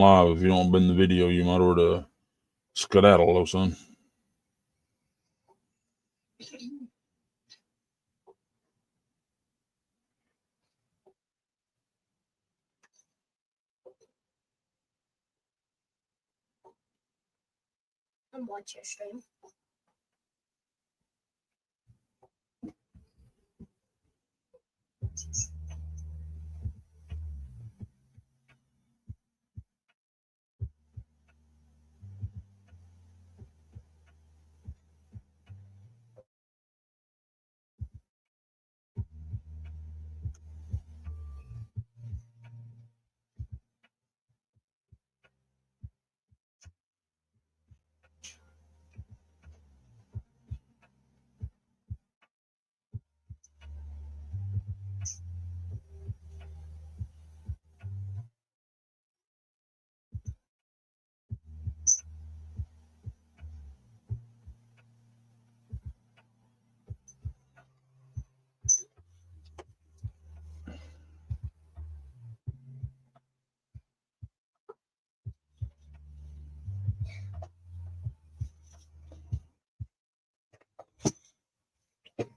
Live. If you don't been in the video, you might order skedaddle, though, son. I'm watching your stream.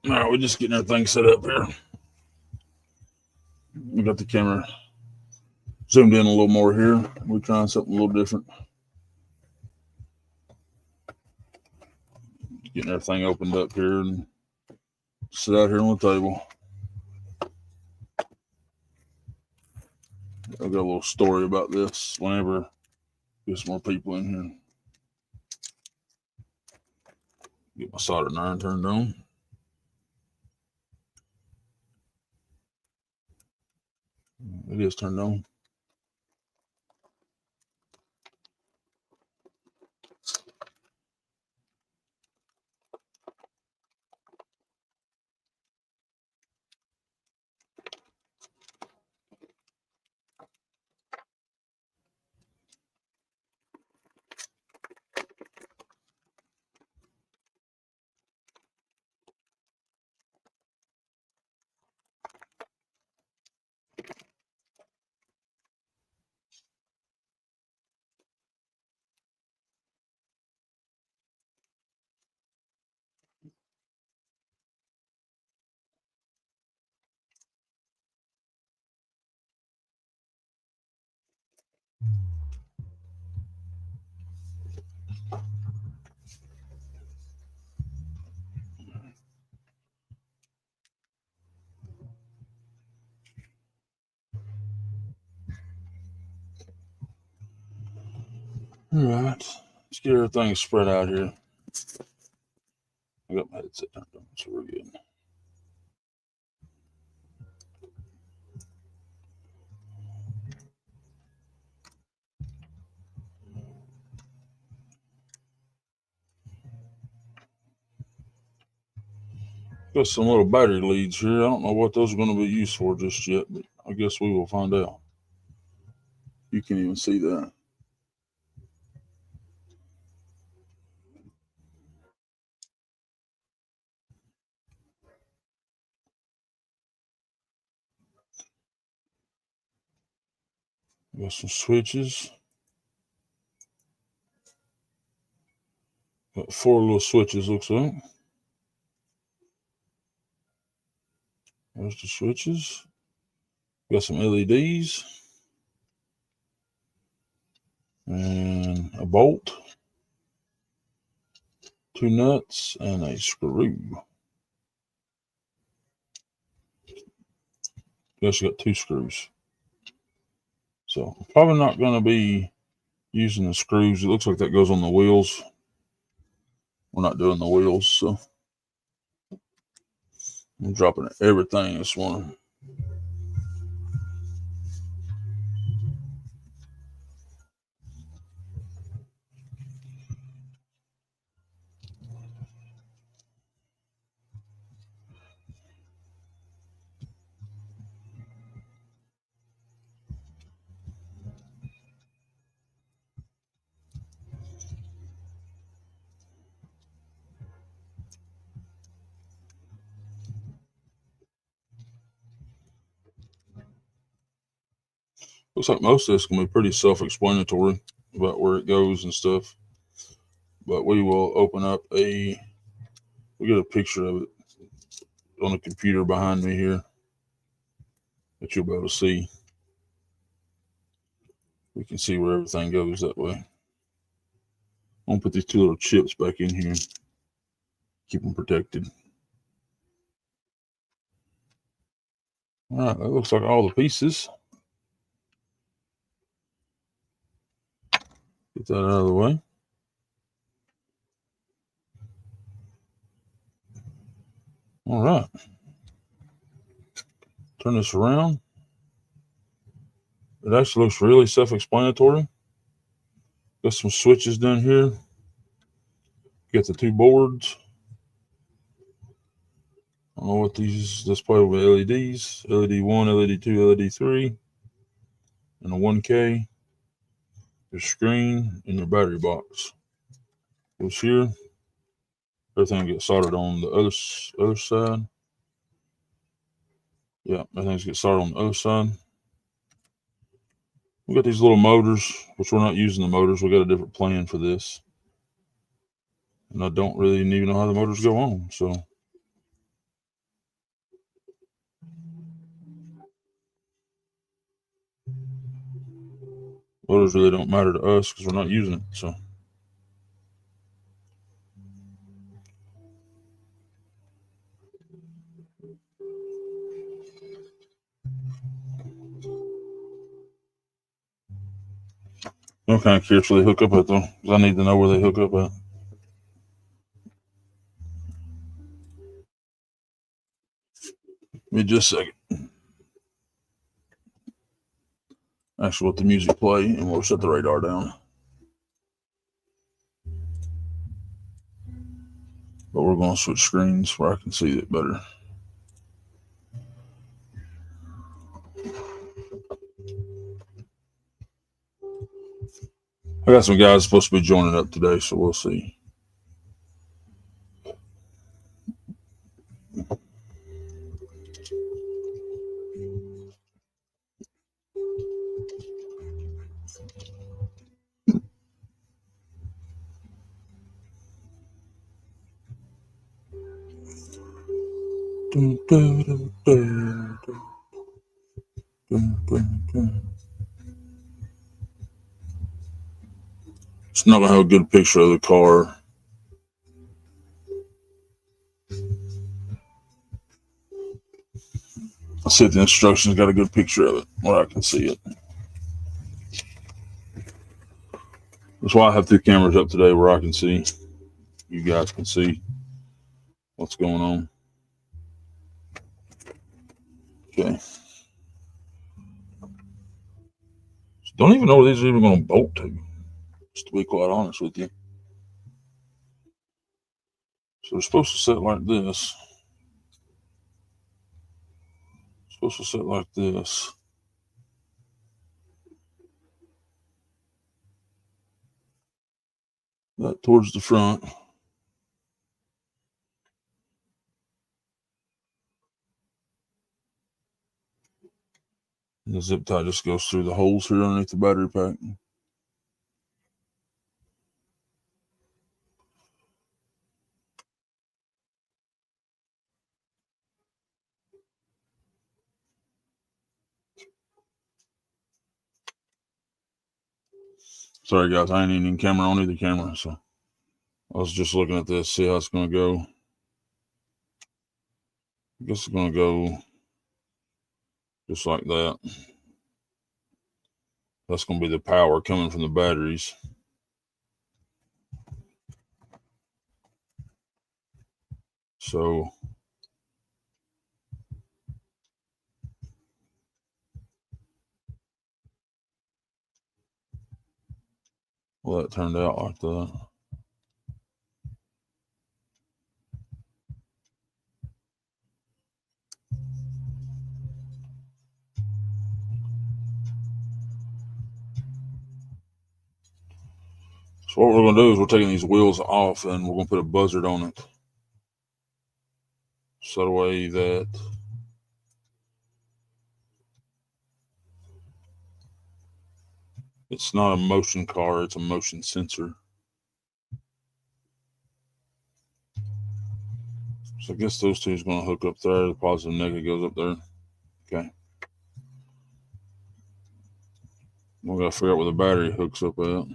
All right, we're just getting everything set up here. We got the camera zoomed in a little more here. We're trying something a little different. Getting everything opened up here and sit out here on the table. I've got a little story about this whenever there's more people in here. Get my soldering iron turned on. It is turned on. All right, let's get everything spread out here. I got my headset turned on, so we're good. Got some little battery leads here. I don't know what those are going to be used for just yet, but I guess we will find out. You can even see that. Got some switches. Got 4 little switches, looks like. There's the switches. Got some LEDs. And a bolt. 2 nuts and a screw. Guess you got 2 screws. So probably not going to be using the screws. It looks like that goes on the wheels. We're not doing the wheels, so I'm dropping everything this morning. Looks like most of this can be pretty self-explanatory about where it goes and stuff. But we will open up we'll get a picture of it on the computer behind me here that you'll be able to see. We can see where everything goes that way. I'm going to put these two little chips back in here. Keep them protected. All right, that looks like all the pieces. Get that out of the way. All right. Turn this around. It actually looks really self-explanatory. Got some switches down here. Got the two boards. I don't know what these display with LEDs. LED 1, LED 2, LED 3. And a 1K. Your screen and your battery box. Goes here. Everything gets soldered on the other side. Yeah, everything's get soldered on the other side. We got these little motors, which we're not using the motors. We got a different plan for this. And I don't really even know how the motors go on, so. Motors really don't matter to us because we're not using it, so. I'm kind of curious where they hook up at though, because I need to know where they hook up at. Give me just a second. Actually, let the music play and we'll shut the radar down. But we're going to switch screens where I can see it better. I got some guys supposed to be joining up today, so we'll see. It's not going to have a good picture of the car. I'll see if the instructions got a good picture of it, where I can see it. That's why I have two cameras up today where I can see. You guys can see what's going on. Okay. Don't even know where these are even going to bolt to, just to be quite honest with you. So they're supposed to sit like this. Supposed to sit like this. That towards the front. The zip tie just goes through the holes here underneath the battery pack. Sorry guys, I ain't even camera on either camera, so I was just looking at this, see how it's going to go. I guess it's going to go just like that. That's going to be the power coming from the batteries. So well, that turned out like that. So what we're going to do is we're taking these wheels off and we're going to put a buzzard on it. So the way that It's not a motion car, it's a motion sensor. So I guess those two is going to hook up there. The positive and negative goes up there. Okay. We got to figure out where the battery hooks up at.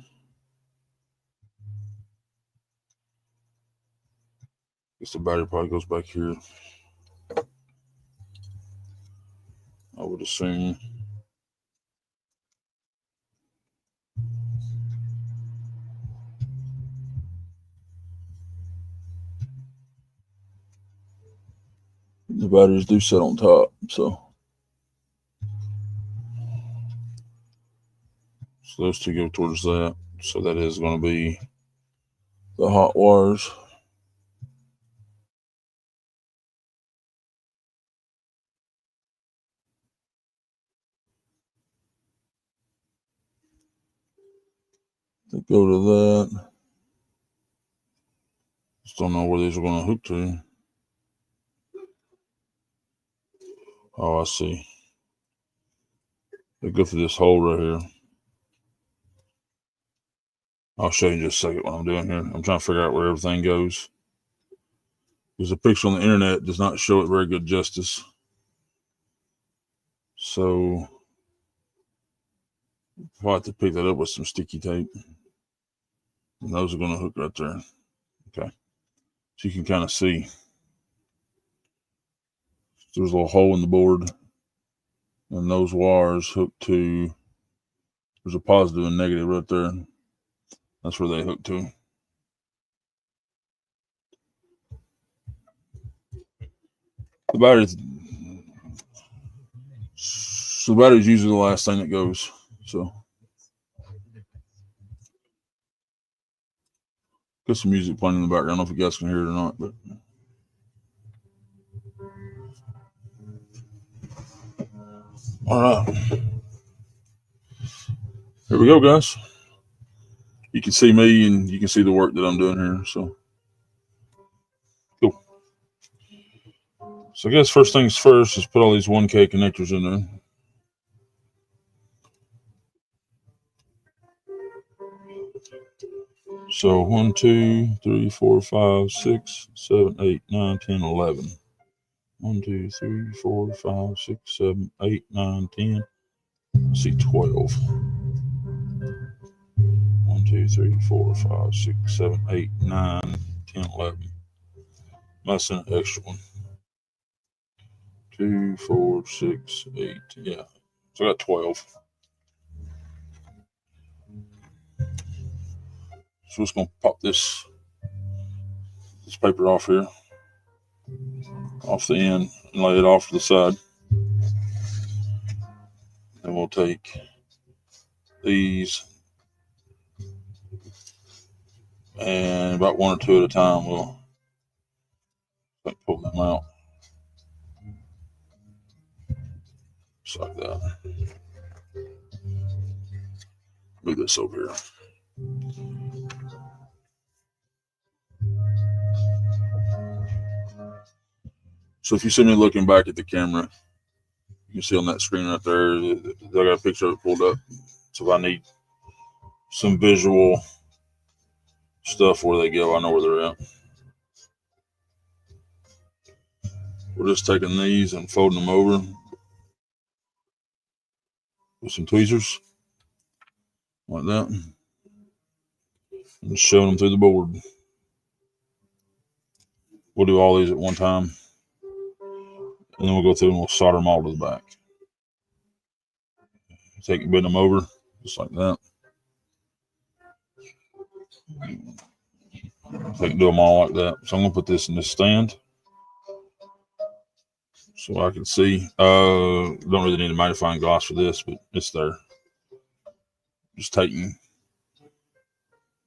Guess the battery probably goes back here. I would assume. The batteries do sit on top, so those two go towards that. So that is going to be the hot wires. They go to that. Just don't know where these are going to hook to. Oh, I see. They go through this hole right here. I'll show you in just a second what I'm doing here. I'm trying to figure out where everything goes. Because the picture on the internet does not show it very good justice. So I'll have to pick that up with some sticky tape. And those are going to hook right there. Okay. So you can kind of see. There's a little hole in the board. And those wires hook to, there's a positive and negative right there. That's where they hook to. The battery's usually the last thing that goes. So got some music playing in the background. I don't know if you guys can hear it or not, but all right. Here we go, guys. You can see me and you can see the work that I'm doing here. So cool. So I guess first things first is put all these 1K connectors in there. So 1, 2, 3, 4, 5, 6, 7, 8, 9, 10, 11. 1, 2, 3, 4, 5, 6, 7, 8, 9, 10. Let's see, 12. 1, 2, 3, 4, 5, 6, 7, 8, 9, 10, 11. That's an extra one. 2, 4, 6, 8. Yeah. So I got 12. So we're just going to pop this paper off here, off the end, and lay it off to the side. Then we'll take these and about 1 or 2 at a time, we'll pull them out. Just like that. Move this over here. So if you see me looking back at the camera, you can see on that screen right there, I got a picture of it pulled up. So if I need some visual stuff where they go, I know where they're at. We're just taking these and folding them over with some tweezers like that and shoving them through the board. We'll do all these at one time, and then we'll go through and we'll solder them all to the back. Take and bend them over just like that. Take and do them all like that. So I'm gonna put this in this stand so I can see. Don't really need a magnifying glass for this, but it's there. Just taking,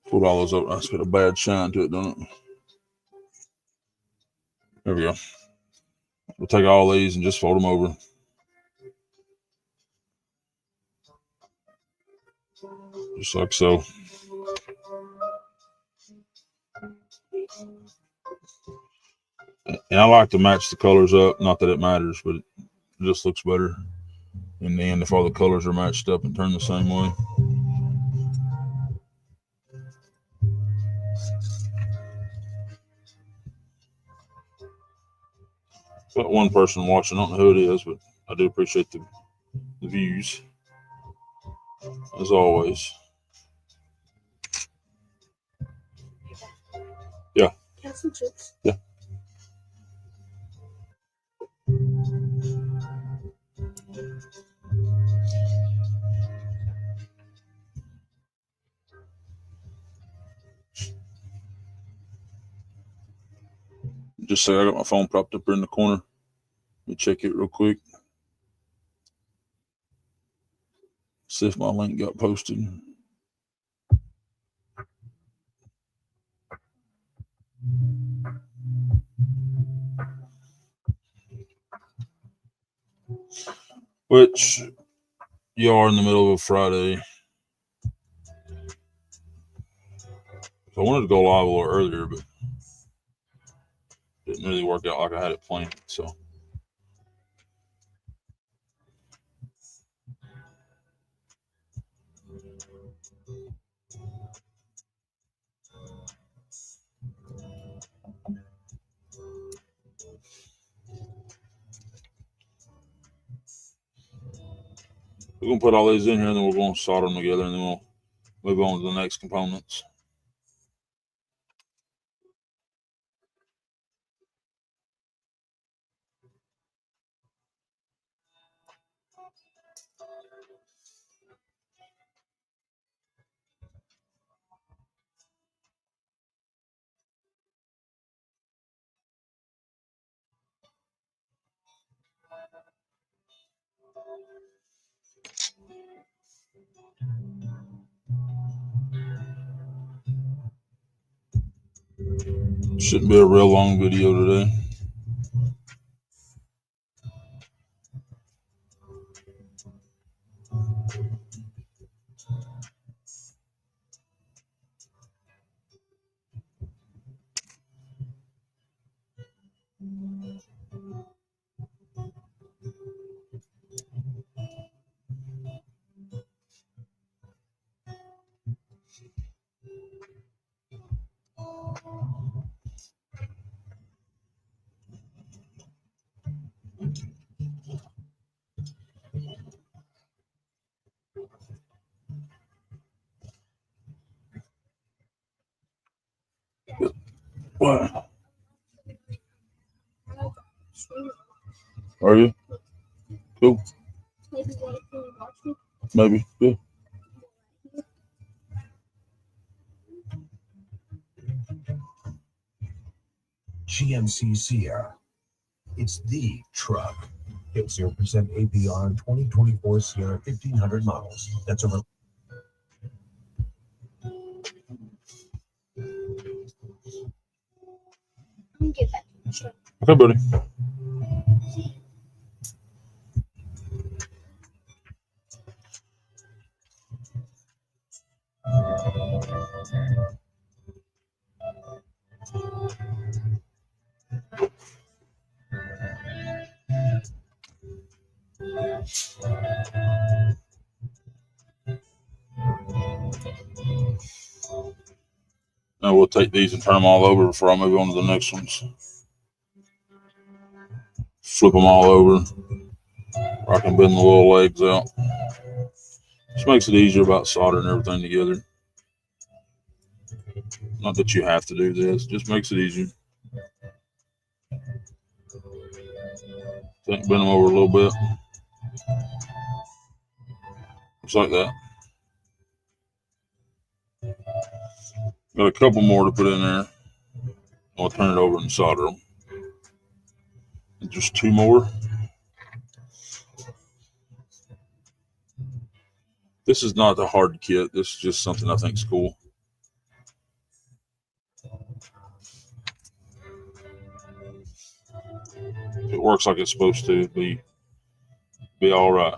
put all those over. That's got a bad shine to it, don't it? There we go. We'll take all these and just fold them over. Just like so. And I like to match the colors up. Not that it matters, but it just looks better in the end if all the colors are matched up and turned the same way. Got one person watching. I don't know who it is, but I do appreciate the views, as always. Yeah. Have some chips. Yeah. Just say I got my phone propped up here in the corner. Let me check it real quick. See if my link got posted. Which you are in the middle of a Friday. I wanted to go live a little earlier, but didn't really work out like I had it planned. So we're gonna put all these in here, and then we're gonna solder them together, and then we'll move on to the next components. Shouldn't be a real long video today. What? Are you? Cool. Maybe one can watch me. Maybe. Yeah. GMC Sierra. It's the truck. Get 0% APR in 2024 Sierra 1500 models. That's over. I'm gonna get back to the show. Okay, buddy. Now we'll take these and turn them all over before I move on to the next ones. Flip them all over. Or I can bend the little legs out. Just makes it easier about soldering everything together. Not that you have to do this, just makes it easier. Bend them over a little bit. Just like that. Got a couple more to put in there. I'll turn it over and solder them. And just two more. This is not the hard kit. This is just something I think is cool. If it works like it's supposed to, be all right.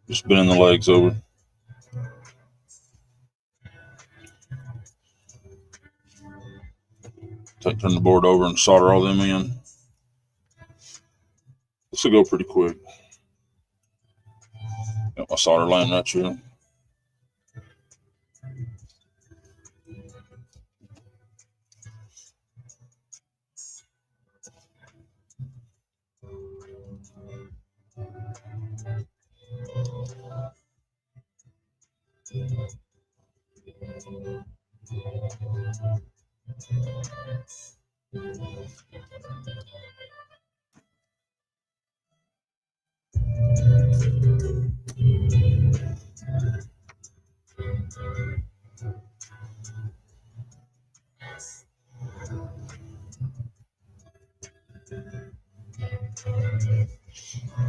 Just bending the legs over. Turn the board over and solder all them in. This will go pretty quick. Got my solder line right here.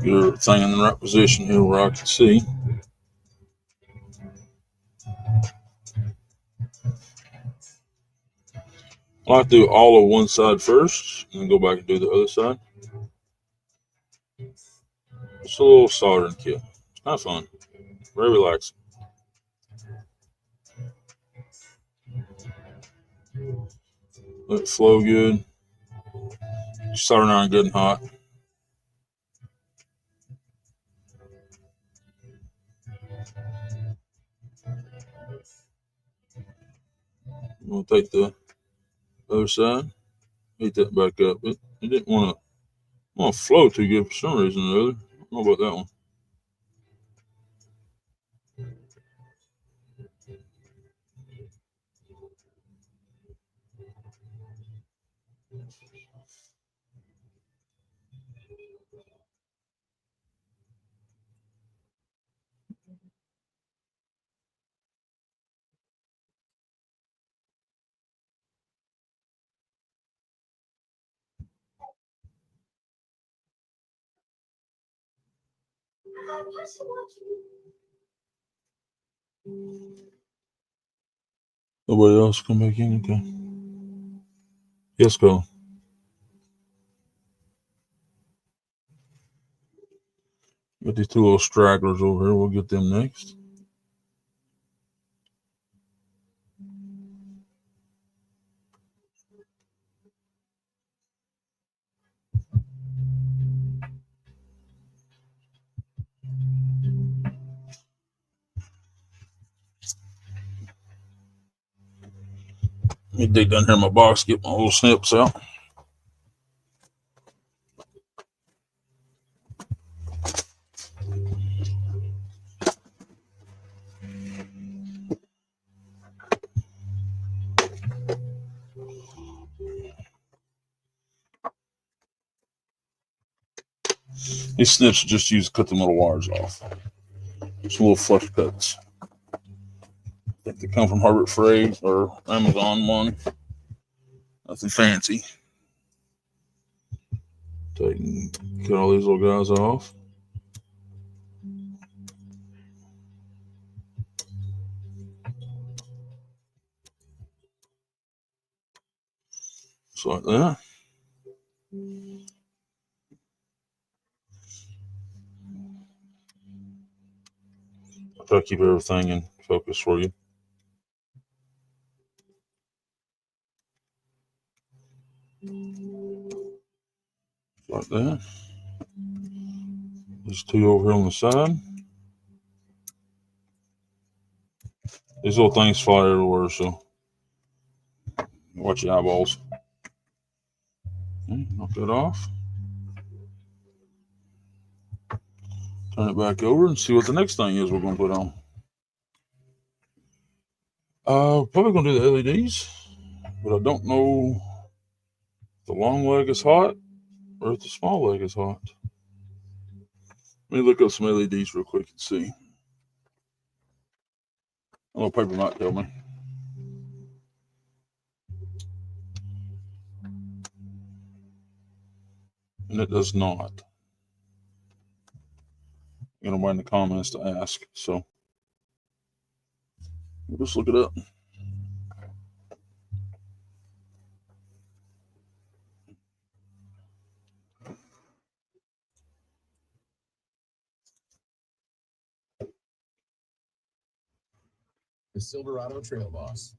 Get everything in the right position here where I can see. I like to do all of one side first and then go back and do the other side. It's a little soldering kit. It's not fun. Very relaxing. Let it flow good. Soldering iron good and hot. We'll take the other side, heat that back up. It didn't want to flow too good for some reason or other. I don't know about that one. Nobody else come back in? Okay. Yes, go. Got these two little stragglers over here. We'll get them next. Let me dig down here in my box, get my little snips out. These snips are just used to cut the little wires off. Just little flush cuts. I think they come from Harbor Freight or Amazon one. Nothing fancy. Cut all these little guys off. Just like that. I'll try to keep everything in focus for you. Like that. There's two over here on the side. These little things fly everywhere, so watch your eyeballs. Okay, knock that off. Turn it back over and see what the next thing is we're going to put on. Probably going to do the LEDs, but I don't know if the long leg is hot or if the small leg is hot. Let me look up some LEDs real quick and see. A little paper might tell me. And it does not. You know, in the comments to ask, so we'll just look it up. The Silverado Trail Boss.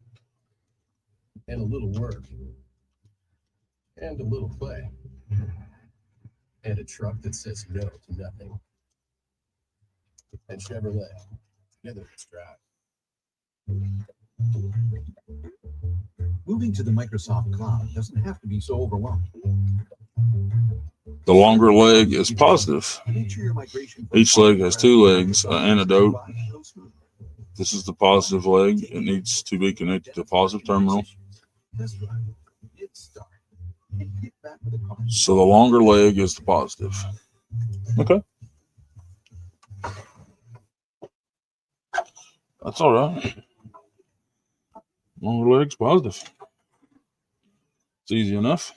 And a little work. and a little play. And a truck that says no to nothing. And Chevrolet, together let's drive. Moving to the Microsoft Cloud doesn't have to be so overwhelming. The longer leg is positive. Make sure your migration Each leg has two legs, an antidote. This is the positive leg. It needs to be connected to the positive terminal. So the longer leg is the positive. Okay. That's all right. Longer leg's positive. It's easy enough.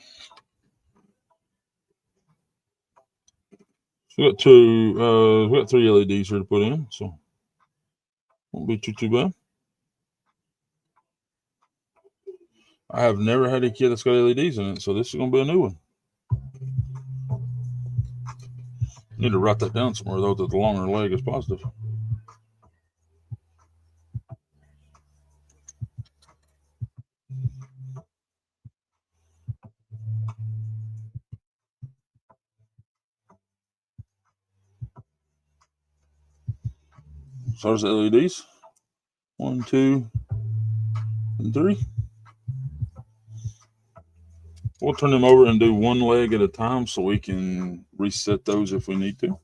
So we got three LEDs here to put in, so won't be too bad. I have never had a kit that's got LEDs in it, so this is gonna be a new one. Need to write that down somewhere though, that the longer leg is positive. So there's the LEDs. 1, 2, and 3. We'll turn them over and do one leg at a time so we can reset those if we need to.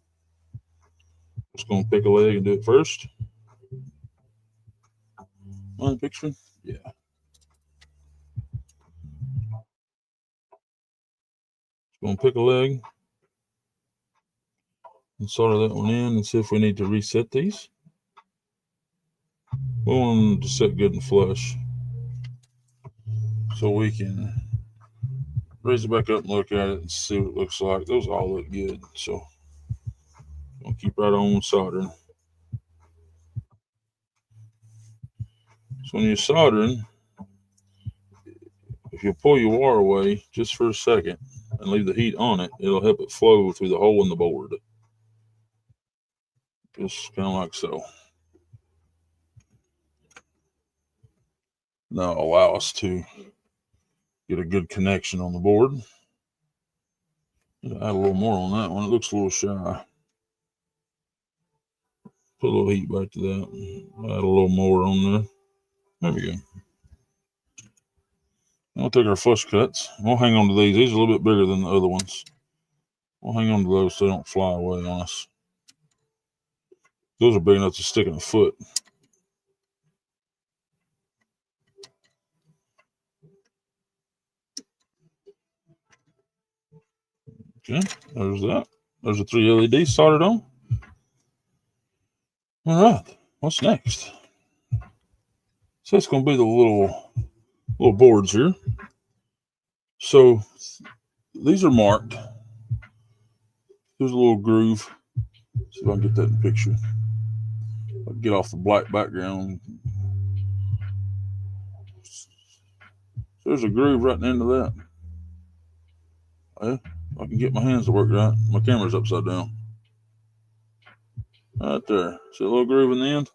Just gonna pick a leg and do it first. On the picture? Yeah. Just gonna pick a leg and solder that one in and see if we need to reset these. We want them to set good and flush so we can raise it back up and look at it and see what it looks like. Those all look good, so I'll keep right on soldering. So when you're soldering, if you pull your wire away just for a second and leave the heat on it, it'll help it flow through the hole in the board. Just kind of like so. Now allow us to get a good connection on the board. Add a little more on that one. It looks a little shy. Put a little heat back to that. Add a little more on there. There we go. We'll take our flush cuts. We'll hang on to these. These are a little bit bigger than the other ones. We'll hang on to those so they don't fly away on us. Those are big enough to stick in a foot. Okay, there's that. There's the 3 LEDs soldered on. All right, what's next? So it's going to be the little boards here. So these are marked. There's a little groove. See if I can get that in the picture. I'll get off the black background. So there's a groove right into that. Yeah, I can get my hands to work right. My camera's upside down. Right there. See a little groove in the end?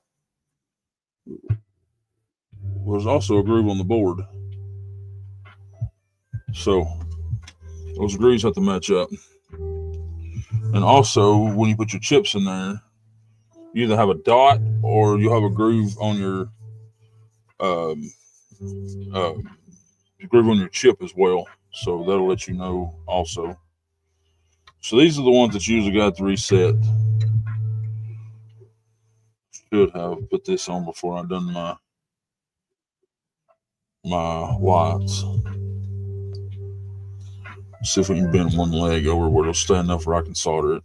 Well, there's also a groove on the board. So those grooves have to match up. And also, when you put your chips in there, you either have a dot or you have a groove on your groove on your chip as well. So that'll let you know also. So these are the ones that you usually got to reset. Should have put this on before I've done my lights. See if we can bend one leg over where it'll stay enough where I can solder it.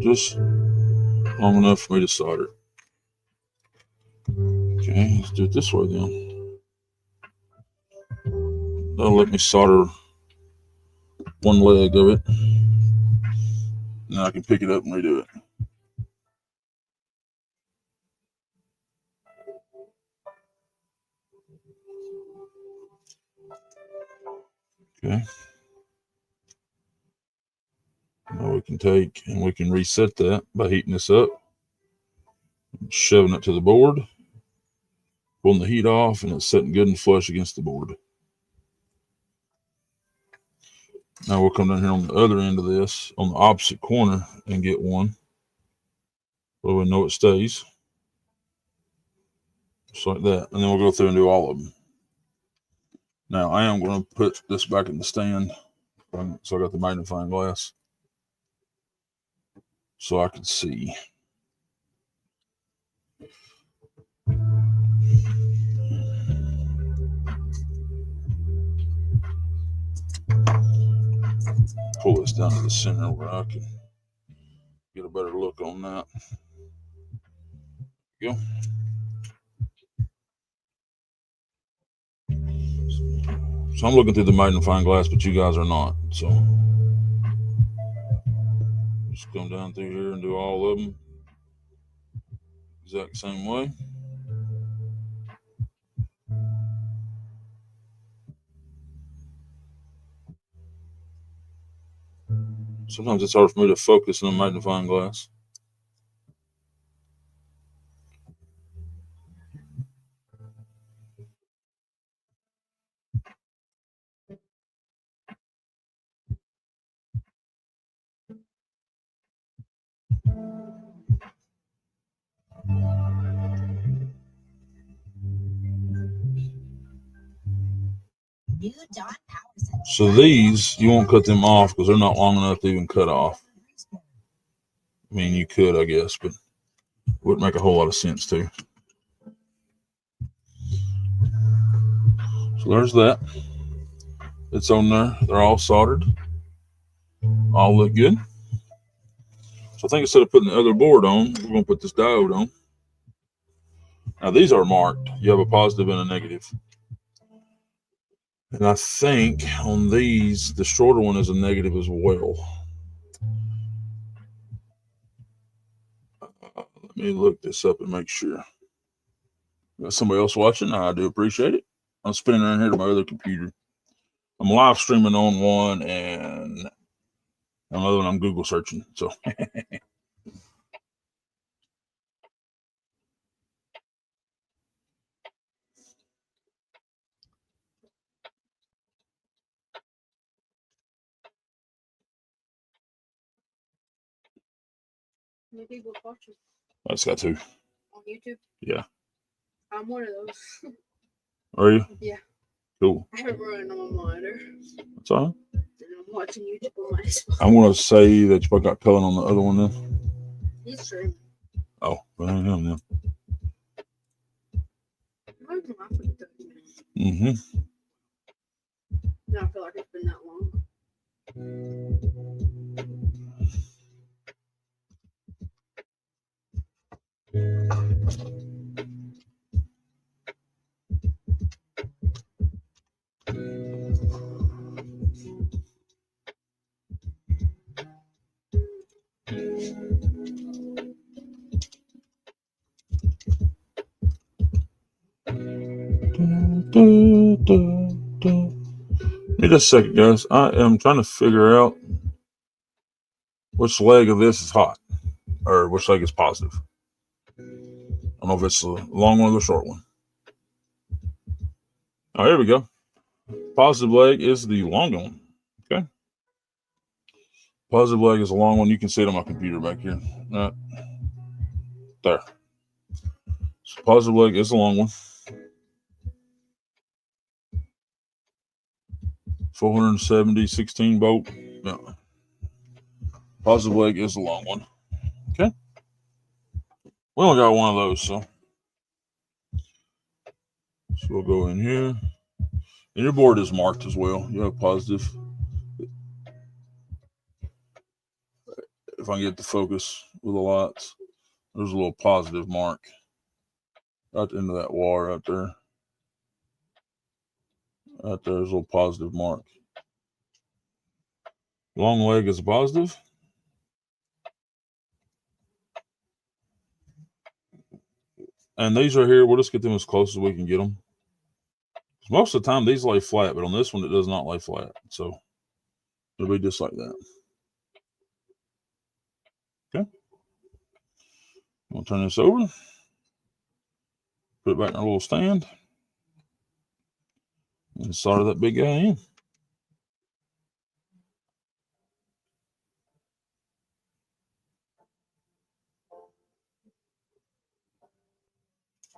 Just long enough for me to solder. Okay, let's do it this way then. That'll let me solder one leg of it. Now I can pick it up and redo it. Okay. Now we can take and we can reset that by heating this up, shoving it to the board, pulling the heat off, and it's sitting good and flush against the board. Now we'll come down here on the other end of this, on the opposite corner, and get one. So we know it stays. Just like that. And then we'll go through and do all of them. Now I am going to put this back in the stand. So I got the magnifying glass so I can see. Pull this down to the center where I can get a better look on that. There we go. So I'm looking through the magnifying glass, but you guys are not. So just come down through here and do all of them exact same way. Sometimes it's hard for me to focus in a magnifying glass. So these, you won't cut them off because they're not long enough to even cut off. I mean, you could, I guess, but it wouldn't make a whole lot of sense to. So there's that. It's on there. They're all soldered. All look good. So I think instead of putting the other board on, we're going to put this diode on. Now these are marked. You have a positive and a negative. And I think on these, the shorter one is a negative as well. Let me look this up and make sure. Got somebody else watching. I do appreciate it. I'm spinning around here to my other computer. I'm live streaming on one, and another one I'm Google searching. So Many people watching I just got two. on YouTube. Yeah. I'm one of those. Are you? Yeah. Cool. I have it running on my monitor. That's all right. And I'm watching YouTube on my phone. I'm going to say that you probably got Cullen on the other one then. He's streaming. Oh, well, I am then. Mm-hmm. Now I feel like it's been that long. Give me just a second, guys. I am trying to figure out which leg of this is hot, or which leg is positive. I don't know if it's the long one or the short one. Oh, here we go. Positive leg is the long one. Okay. Positive leg is a long one. You can see it on my computer back here. There. So positive leg is a long one. 470, 16 volt. Yeah. Positive leg is a long one. Okay. We only got one of those, so we'll go in here. And your board is marked as well. You have positive. If I can get the focus with the lights, there's a little positive mark right at the end of that wire right there. Right there's a little positive mark. Long leg is a positive. And these right here, we'll just get them as close as we can get them. Most of the time, these lay flat, but on this one, it does not lay flat. So it'll be just like that. Okay. I'll turn this over. Put it back in our little stand. And solder that big guy in.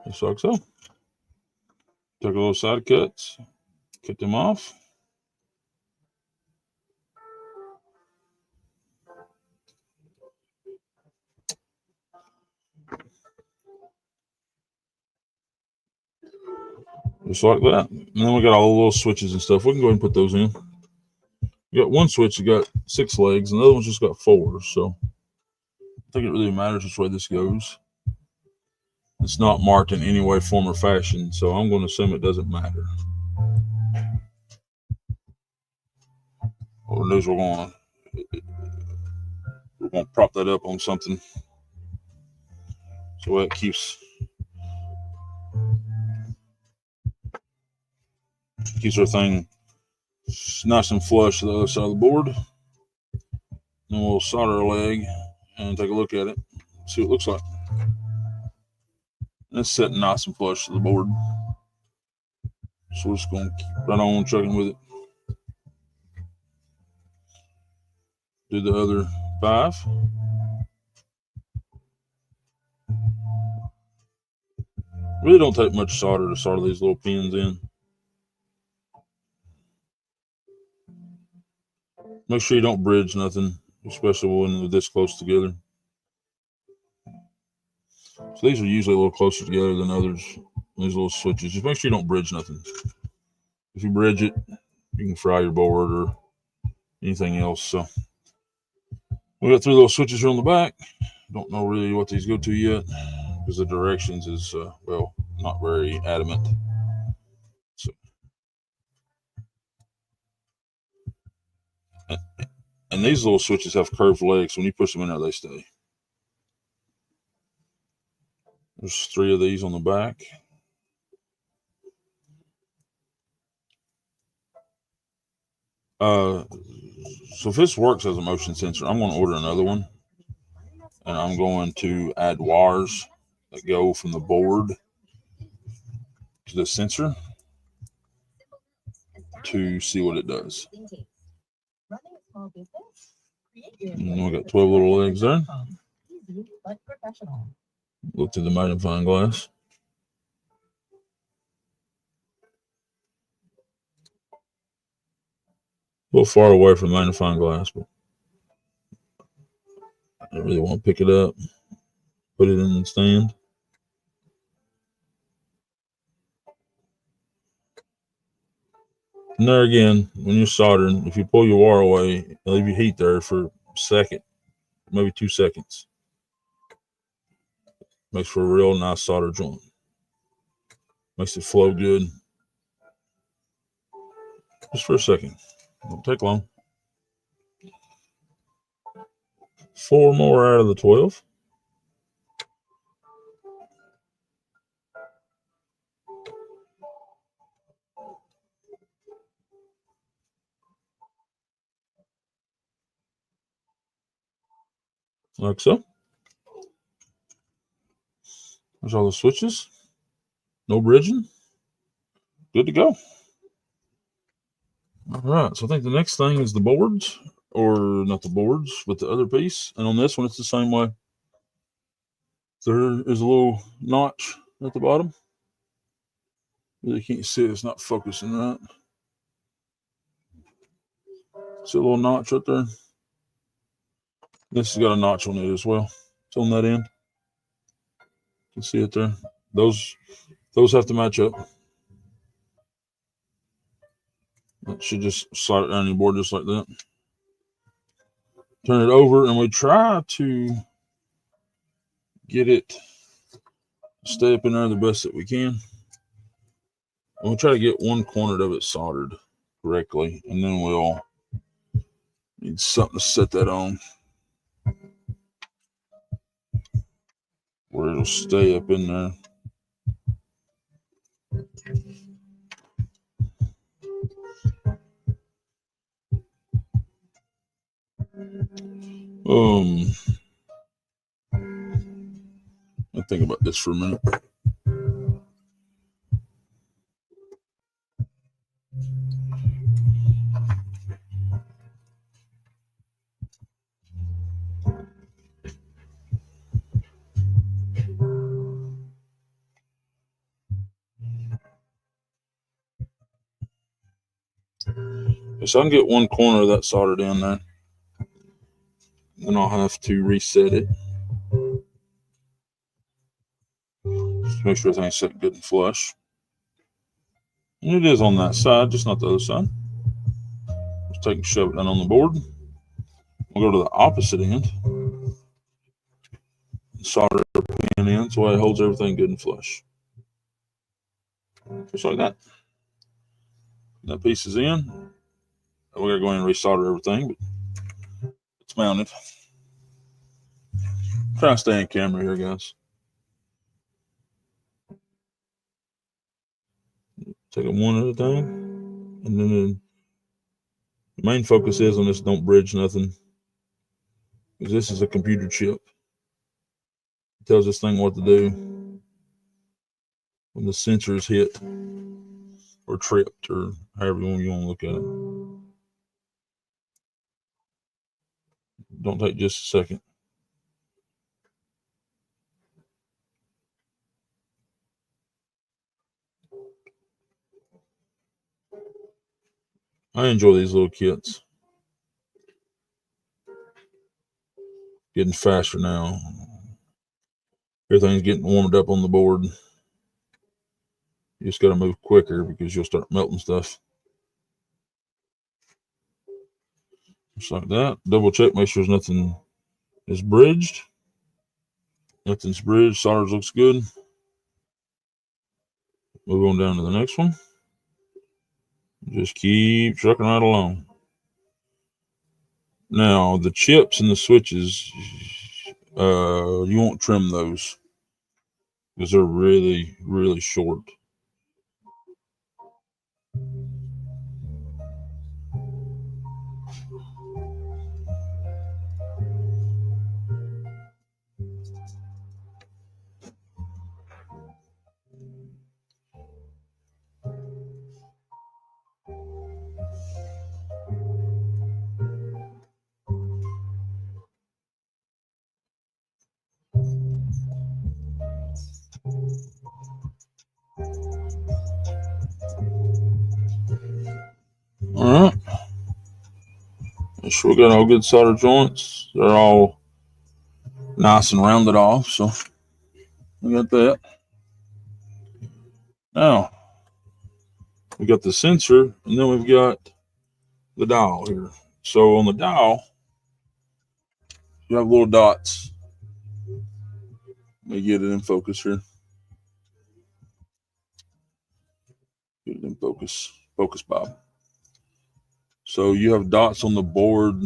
Just like so. Take a little side cuts, cut them off. Just like that. And then we got all the little switches and stuff. We can go ahead and put those in. We got one switch that got 6 legs, and the other one's just got 4. So I think it really matters which way this goes. It's not marked in any way, form, or fashion, so I'm going to assume it doesn't matter. All it is, we're going to prop that up on something so it keeps our thing nice and flush to the other side of the board. Then we'll solder a leg and take a look at it, see what it looks like. And it's sitting nice and flush to the board. So we're just going to keep right on chugging with it. Do the other 5. Really don't take much solder to solder these little pins in. Make sure you don't bridge nothing, especially when they're this close together. So these are usually a little closer together than others. These little switches. Just make sure you don't bridge nothing. If you bridge it, you can fry your board or anything else. So we got 3 little switches here on the back. Don't know really what these go to yet because the directions is, well, not very adamant. So, and these little switches have curved legs. So when you push them in there, they stay. There's 3 of these on the back. So if this works as a motion sensor, I'm going to order another one. And I'm going to add wires that go from the board to the sensor to see what it does. And we got 12 little legs there. Look through the magnifying glass. A little far away from the magnifying glass, but I don't really want to pick it up, put it in the stand. And there again, when you're soldering, if you pull your wire away, leave your heat there for a second, maybe 2 seconds. Makes for a real nice solder joint. Makes it flow good. Just for a second. Don't take long. 4 more out of the 12. Like so. There's all the switches. No bridging. Good to go. All right. So I think the next thing is the boards. Or not the boards, but the other piece. And on this one, it's the same way. There is a little notch at the bottom. Really can't see it. It's not focusing right. See a little notch right there? This has got a notch on it as well. It's on that end. You can see it there. Those have to match up. That should just slide it down your board just like that. Turn it over, and we try to get it to stay up in there the best that we can. And we'll try to get one corner of it soldered correctly, and then we'll need something to set that on where it'll stay up in there. I'll think about this for a minute. So I can get one corner of that soldered in there. Then I'll have to reset it. Just make sure everything's set good and flush. And it is on that side, just not the other side. Just take and shove it down on the board. We'll go to the opposite end. Solder the pin in so it holds everything good and flush. Just like that. That piece is in. We're going to go in and resolder everything, but it's mounted. Try to stay in camera here, guys. Take it one at a time. And then the main focus is on this, don't bridge nothing. Because this is a computer chip. It tells this thing what to do when the sensor is hit or tripped or however you want to look at it. Don't take just a second. I enjoy these little kits. Getting faster now. Everything's getting warmed up on the board. You just got to move quicker because you'll start melting stuff. Just like that. Double check, make sure there's nothing is bridged. Nothing's bridged. Solders looks good. Move on down to the next one. Just keep trucking right along. Now, the chips and the switches, you won't trim those because they're really, really short. All right. Make sure we got all good solder joints. They're all nice and rounded off. So we got that. Now, we got the sensor, and then we've got the dial here. So on the dial, you have little dots. Let me get it in focus here. Get it in focus. Focus, Bob. So you have dots on the board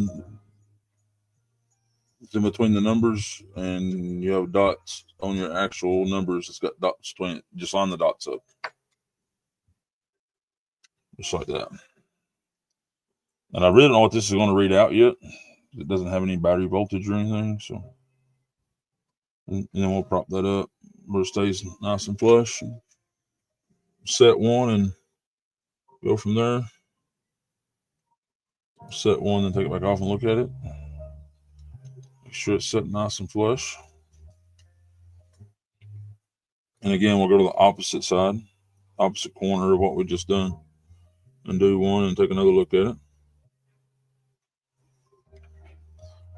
in between the numbers, and you have dots on your actual numbers. It's got dots between it. Just line the dots up. Just like that. And I really don't know what this is going to read out yet. It doesn't have any battery voltage or anything. So, and then we'll prop that up where it stays nice and flush. Set one and go from there. Set one, then take it back off and look at it. Make sure it's set nice and flush. And again, we'll go to the opposite side, opposite corner of what we just done, and do one and take another look at it.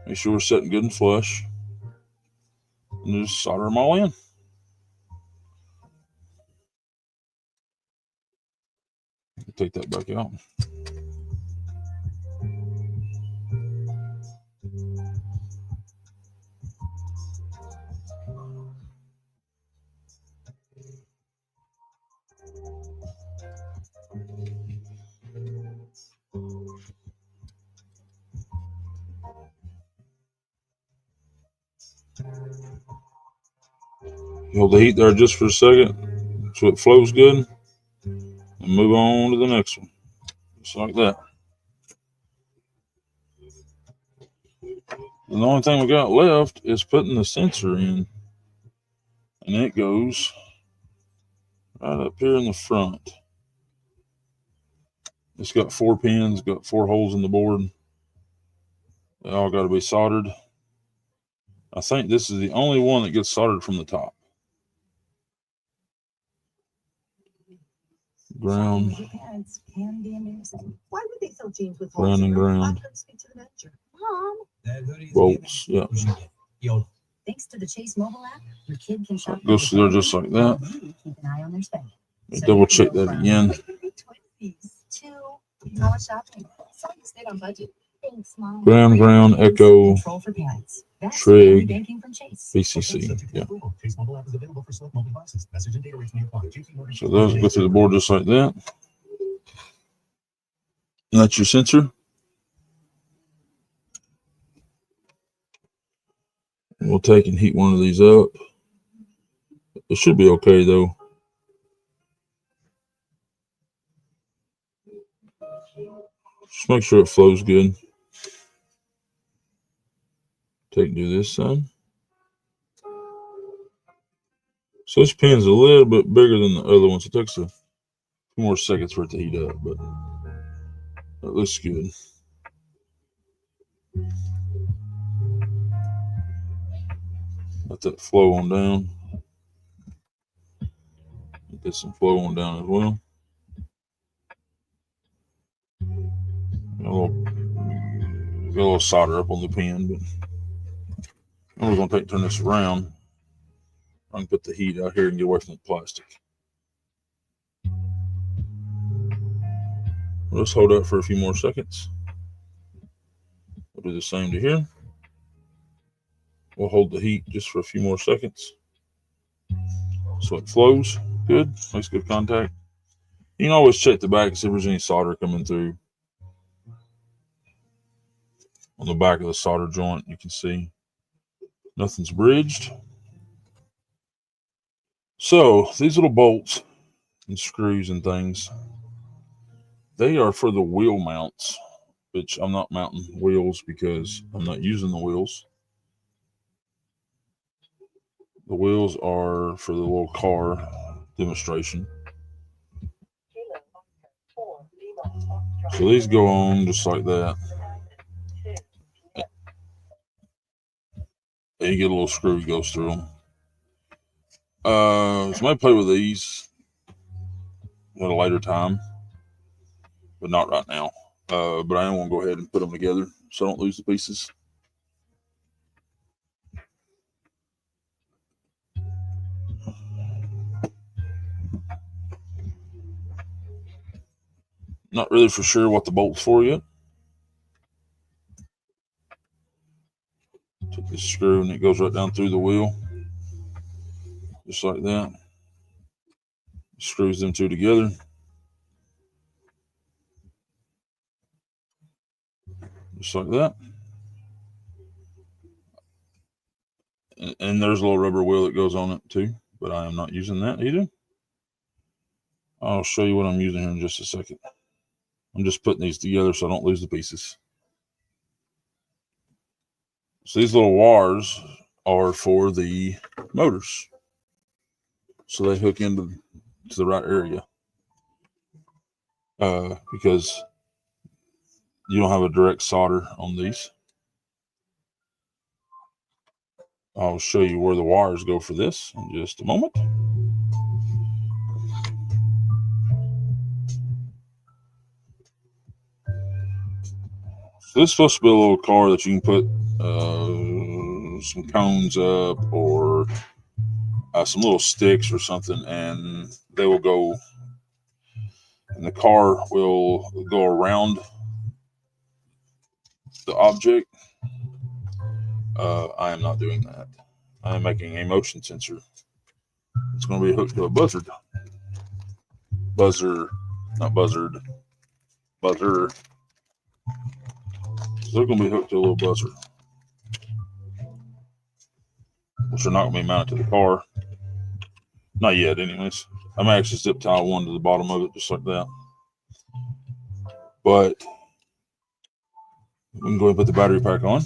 Make sure we're setting good and flush. And just solder them all in. Take that back out. You hold the heat there just for a second so it flows good, and move on to the next one. Just like that. And the only thing we got left is putting the sensor in, and it goes right up here in the front. It's got 4 pins, got 4 holes in the board. They all got to be soldered. I think this is the only one that gets soldered from the top. ground, Shopping with your parents can be embarrassing. Why would they sell jeans with ground, holes and in them? ground. I've got to speak to the manager. Mom. That hoodie's Bolts, yeah. Yo, Thanks to the Chase mobile app, your kid can shop. Goes through there just like that. Keep an eye on their spending. Let me double check that again. $2 shopping. So you stayed on budget. Thanks, Mom. Ground, Echo, Control for parents. That's Trig, family banking from Chase. BCC. Yeah. Chase mobile app is available for select mobile devices. Message and data rates may apply. JP Morgan. So those go through the board just like that. And that's your sensor. We'll take and heat one of these up. It should be okay though. Just make sure it flows good. Take and do this side. So this pin's a little bit bigger than the other one, so it takes a few more seconds for it to heat up, but it looks good. Let that flow on down. Get some flow on down as well. Got a little solder up on the pin, but I'm going to turn this around. I can put the heat out here and get away from the plastic. We'll just hold up for a few more seconds. We'll do the same to here. We'll hold the heat just for a few more seconds. So it flows good, makes good contact. You can always check the back and see if there's any solder coming through. On the back of the solder joint, you can see nothing's bridged. So these little bolts and screws and things, they are for the wheel mounts, which I'm not mounting wheels because I'm not using the wheels. The wheels are for the little car demonstration. So these go on just like that. And you get a little screw that goes through them. So I might play with these at a later time, but not right now. But I am going to go ahead and put them together so I don't lose the pieces. Not really for sure what the bolt's for yet. Take this screw and it goes right down through the wheel. Just like that. Screws them two together. Just like that. And there's a little rubber wheel that goes on it too, but I am not using that either. I'll show you what I'm using here in just a second. I'm just putting these together so I don't lose the pieces. So these little wires are for the motors. So they hook into the right area. Because you don't have a direct solder on these. I'll show you where the wires go for this in just a moment. So this is supposed to be a little car that you can put some cones up or some little sticks or something, and they will go, and the car will go around the object. I am not doing that. I am making a motion sensor. It's going to be hooked to a buzzard. Buzzer. So they're going to be hooked to a little buzzer, which are not going to be mounted to the car. Not yet, anyways. I'm actually zip tie one to the bottom of it, just like that. But we can go ahead and put the battery pack on.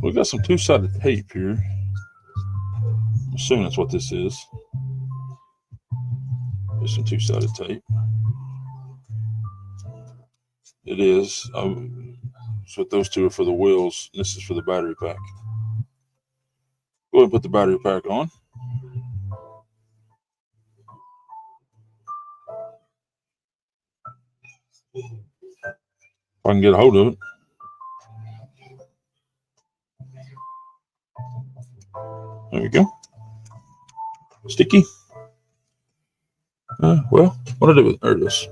We've got some two-sided tape here. I'm assuming that's what this is. There's some two-sided tape. It is. So those two are for the wheels. And this is for the battery pack. Go ahead and put the battery pack on. I can get a hold of it. There we go. Sticky. Well, what did I do with it? There it is.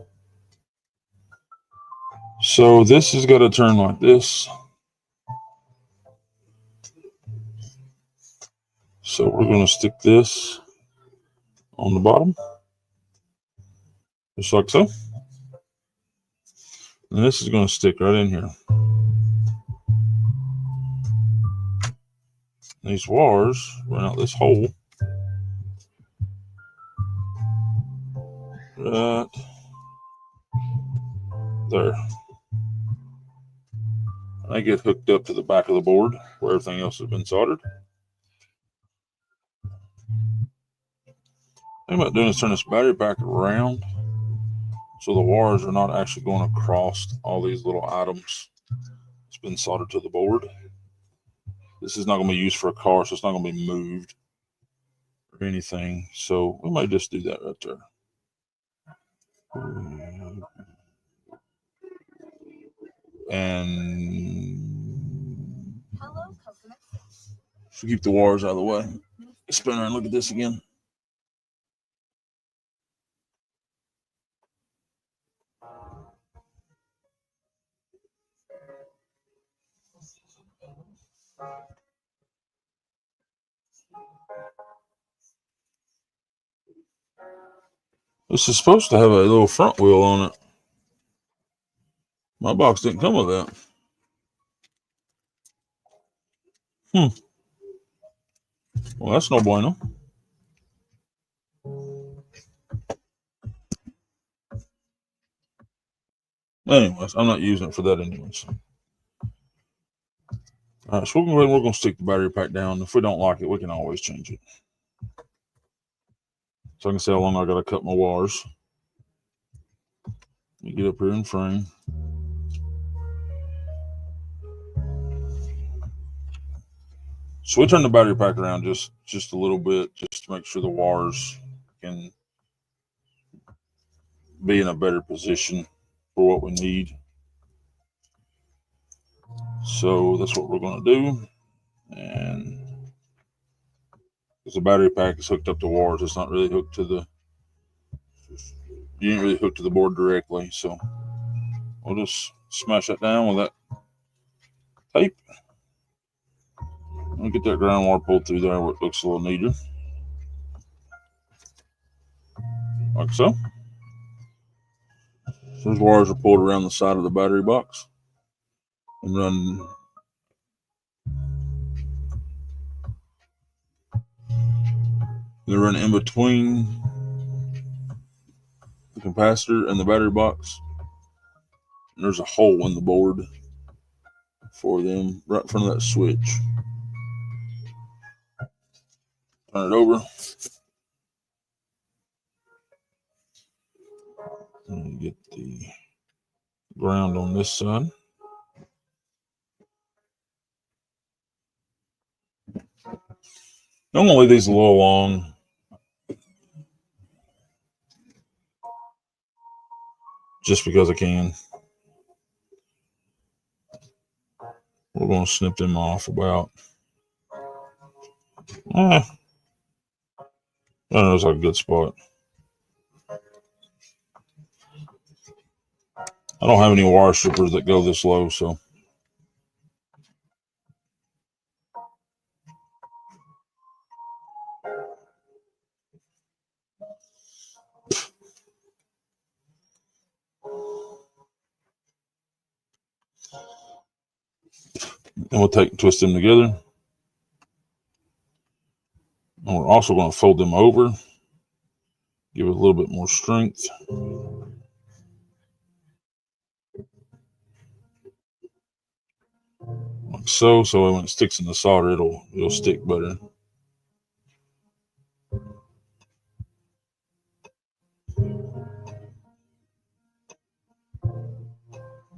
So this has got to turn like this. So we're going to stick this on the bottom, just like so. And this is going to stick right in here. These wires run out this hole. Right there. And they get hooked up to the back of the board where everything else has been soldered. What I'm about doing is turn this battery pack around so the wires are not actually going across all these little items. It's been soldered to the board. This is not going to be used for a car, so it's not going to be moved or anything. So we might just do that right there. And Hello, coconut. so keep the wires out of the way. Spin around and look at this again. This is supposed to have a little front wheel on it. My box didn't come with that. Well, that's no bueno. Anyways, I'm not using it for that anyways. All right, so we're going to stick the battery pack down. If we don't like it, we can always change it. So I can see how long I got to cut my wires. Let me get up here in frame. So we turn the battery pack around just a little bit, just to make sure the wires can be in a better position for what we need. So that's what we're going to do. And because the battery pack is hooked up to wires, it's not really hooked to the, you ain't really hooked to the board directly. So we'll just smash that down with that tape. We'll get that ground wire pulled through there where it looks a little neater. Like so. Those wires are pulled around the side of the battery box and run in between the capacitor and the battery box. And there's a hole in the board for them right in front of that switch. Turn it over. And get the ground on this side. I'm gonna leave these a little long. Just because I can. We're gonna snip them off about I don't know, it's like a good spot. I don't have any wire strippers that go this low, so and we'll take and twist them together. And we're also going to fold them over, give it a little bit more strength. Like so, so when it sticks in the solder, it'll stick better.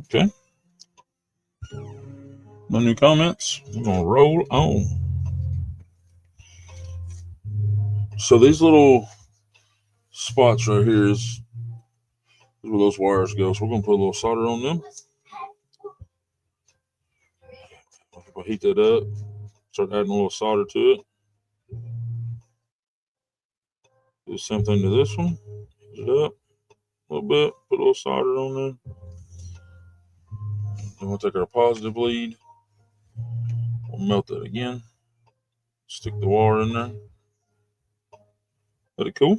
Okay. No new comments. We're going to roll on. So these little spots right here is Here's where those wires go. So we're going to put a little solder on them. I'll heat that up. Start adding a little solder to it. Do the same thing to this one. Heat it up a little bit. Put a little solder on there. Then we'll take our positive lead. We'll melt that again. Stick the wire in there. Let it cool.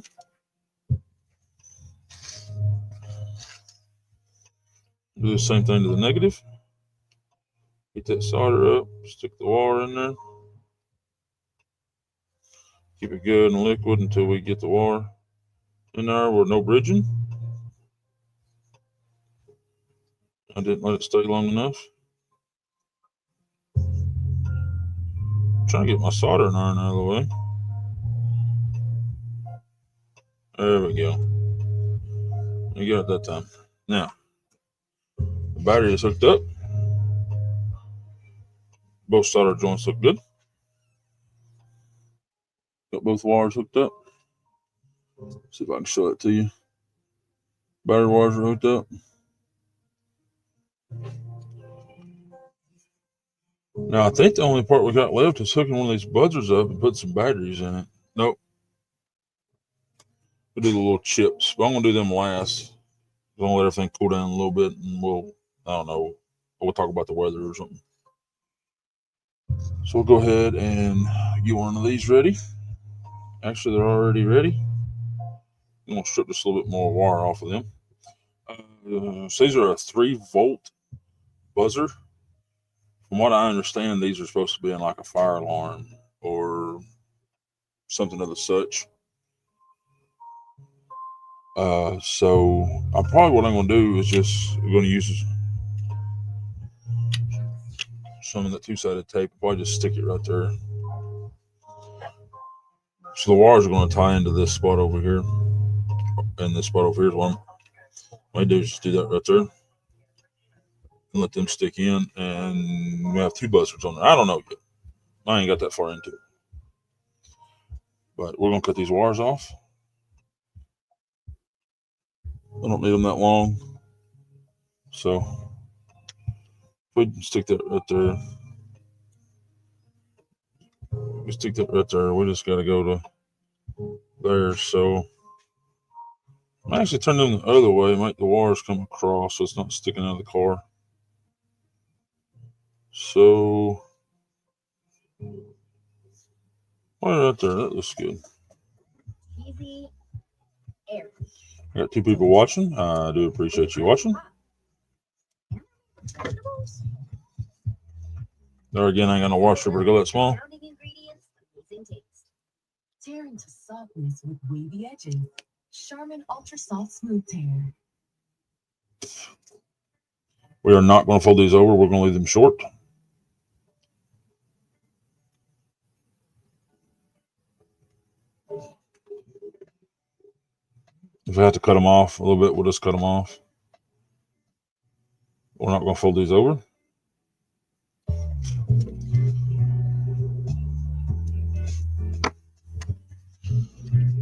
Do the same thing to the negative. Heat that solder up. Stick the wire in there. Keep it good and liquid until we get the wire in there with no bridging. I didn't let it stay long enough. I'm trying to get my soldering iron out of the way. There we go. You got it that time. Now, the battery is hooked up. Both solder joints look good. Got both wires hooked up. See if I can show it to you. Battery wires are hooked up. Now, I think the only part we got left is hooking one of these buzzers up and put some batteries in it. Nope. We'll do the little chips, but I'm going to do them last. I'm going to let everything cool down a little bit, and I don't know, we'll talk about the weather or something. So we'll go ahead and get one of these ready. Actually, they're already ready. I'm going to strip just a little bit more wire off of them. So these are a 3-volt buzzer. From what I understand, these are supposed to be in like a fire alarm or something of the such. So what I'm going to do is we're going to use some of that 2-sided tape. I'll probably just stick it right there. So the wires are going to tie into this spot over here. And this spot over here is what I do is just do that right there. And let them stick in. And we have 2 buzzers on there. I don't know yet. I ain't got that far into it. But we're going to cut these wires off. I don't need them that long. So we can stick that right there. We stick that right there. We just got to go to there. So I actually turn them the other way, make the wires come across so it's not sticking out of the car. So right there, that looks good. Easy air. I got 2 people watching. I do appreciate you watching. There again, I ain't got no water stripper to go that small. Surrounding ingredients, amazing taste. Tear into softness with wavy edges. Charmin Ultra Soft Smooth Tear. We are not going to fold these over. We're going to leave them short. If we have to cut them off a little bit, we'll just cut them off. We're not going to fold these over.